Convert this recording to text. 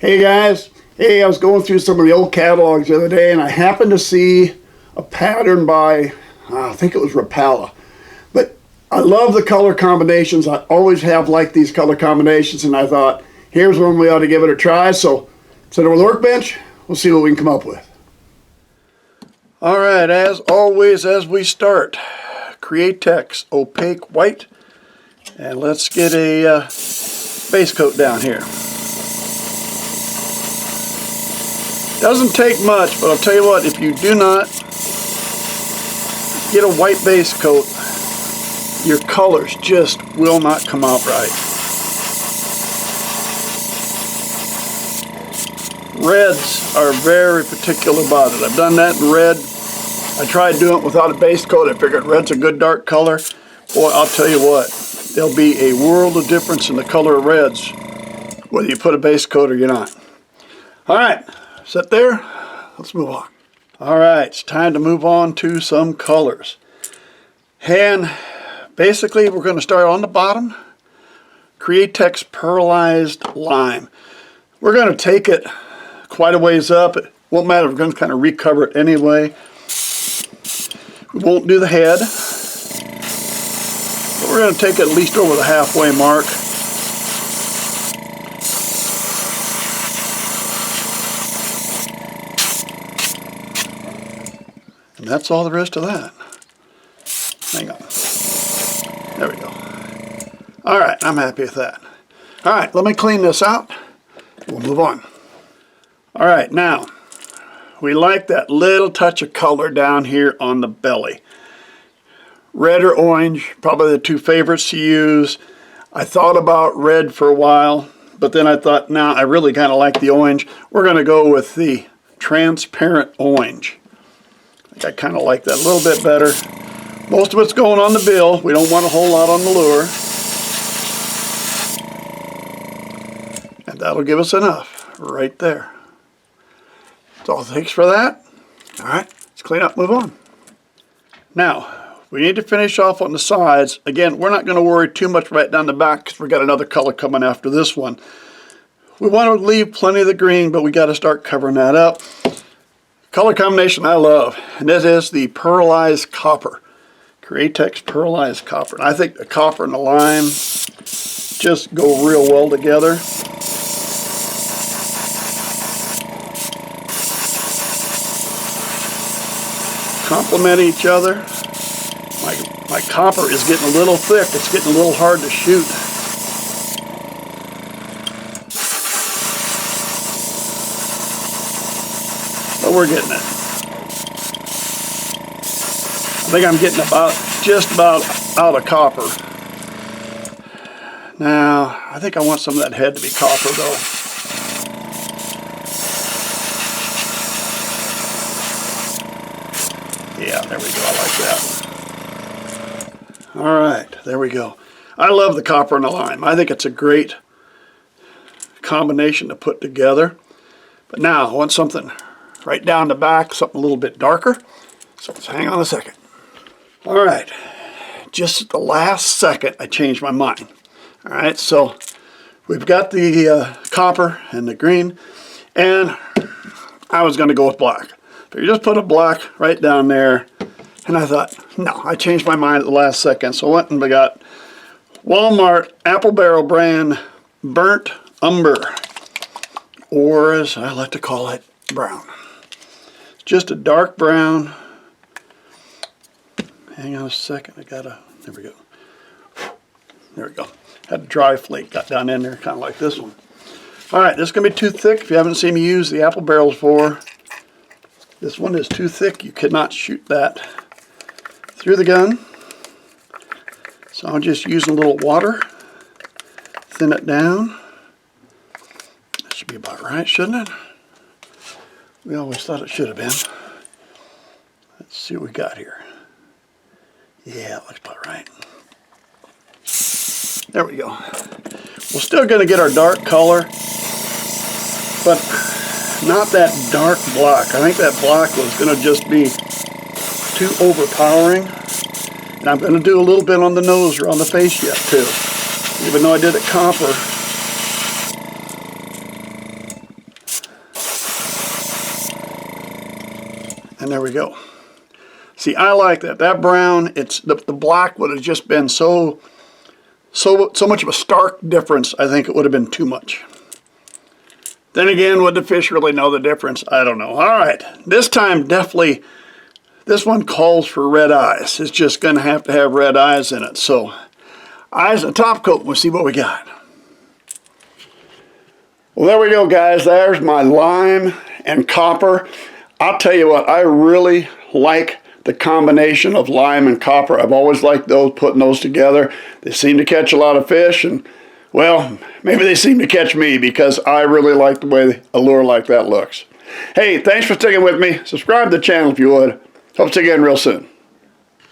Hey guys, hey, I was going through some of the old catalogs the other day and I happened to see a pattern by, I think it was Rapala. But I love the color combinations. I always have liked these color combinations and I thought, here's one we ought to give it a try. So sit over the workbench, we'll see what we can come up with. All right, as always, as we start, Createx Opaque White. And let's get a base coat down here. Doesn't take much, but I'll tell you what, if you do not get a white base coat, your colors just will not come out right. Reds are very particular about it. I've done that in red. I tried doing it without a base coat. I figured red's a good dark color. Boy, I'll tell you what, there'll be a world of difference in the color of reds, whether you put a base coat or you're not. All right. Set there, let's move on. All right, it's time to move on to some colors. And basically we're going to start on the bottom, Createx Pearlized Lime. We're going to take it quite a ways up. It won't matter, we're going to kind of recover it anyway. We won't do the head, but we're going to take it at least over the halfway mark. And that's all there is to that. Hang on. There we go. All right, I'm happy with that. All right, let me clean this out. We'll move on. All right, now, we like that little touch of color down here on the belly. Red or orange, probably the two favorites to use. I thought about red for a while, but then I thought, nah, I really kind of like the orange. We're going to go with the transparent orange. I kind of like that a little bit better. Most of it's going on the bill. We don't want a whole lot on the lure. And that'll give us enough right there. That's all it takes for that. All right, let's clean up, move on. Now, we need to finish off on the sides. Again, we're not going to worry too much right down the back because we've got another color coming after this one. We want to leave plenty of the green, but we got to start covering that up. Color combination I love, and this is the Pearlized Copper. Createx Pearlized Copper. And I think the copper and the lime just go real well together. Complement each other. My copper is getting a little thick. It's getting a little hard to shoot. But we're getting it. I think I'm getting just about out of copper. Now, I think I want some of that head to be copper though. Yeah, there we go, I like that. All right, there we go. I love the copper and the lime. I think it's a great combination to put together. But now, I want something right down the back, something a little bit darker. So let's hang on a second. All right, just at the last second, I changed my mind. All right, so we've got the copper and the green, and I was going to go with black. But you just put a black right down there, and I thought, no, I changed my mind at the last second. So I went and we got Walmart Apple Barrel brand Burnt Umber, or as I like to call it, brown. Just a dark brown. Hang on a second, there we go. There we go. Had a dry flake got down in there, kind of like this one. All right, this is going to be too thick. If you haven't seen me use the apple barrels before, this one is too thick. You cannot shoot that through the gun. So I'm just using a little water, thin it down. That should be about right, shouldn't it? We always thought it should have been. Let's see what we got here. Yeah, it looks about right. There we go. We're still going to get our dark color, but not that dark black. I think that black was going to just be too overpowering. And I'm going to do a little bit on the nose or on the face yet too. Even though I did it copper, And there we go. See, I like that. That brown, it's the black would have just been so much of a stark difference. I think it would have been too much. Then again, would the fish really know the difference? I don't know. All right, this time definitely, this one calls for red eyes. It's just going to have red eyes in it. So, eyes and top coat. We'll see what we got. Well, there we go, guys. There's my lime and copper. I'll tell you what, I really like the combination of lime and copper. I've always liked those, putting those together. They seem to catch a lot of fish, and well, maybe they seem to catch me because I really like the way a lure like that looks. Hey, thanks for sticking with me. Subscribe to the channel if you would. Hope to see you again real soon.